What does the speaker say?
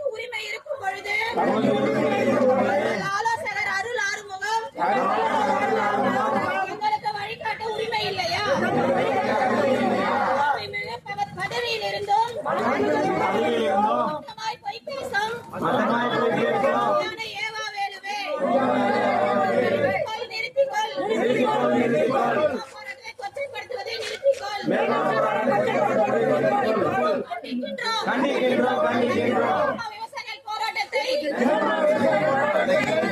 உரிமை இருக்கும் பொழுது ஆலோசகர் அருள் ஆறுமுகம் எங்களுக்கு வழிகாட்ட உரிமை இல்லையா? பதவியில் இருந்தும் பொய் பேசும் ஏவா வேலுவே நிறுத்திக்கொள், கொச்சைப்படுத்துவதை நிறுத்திக்கொள். விவசாயிகள் போராட்டத்தை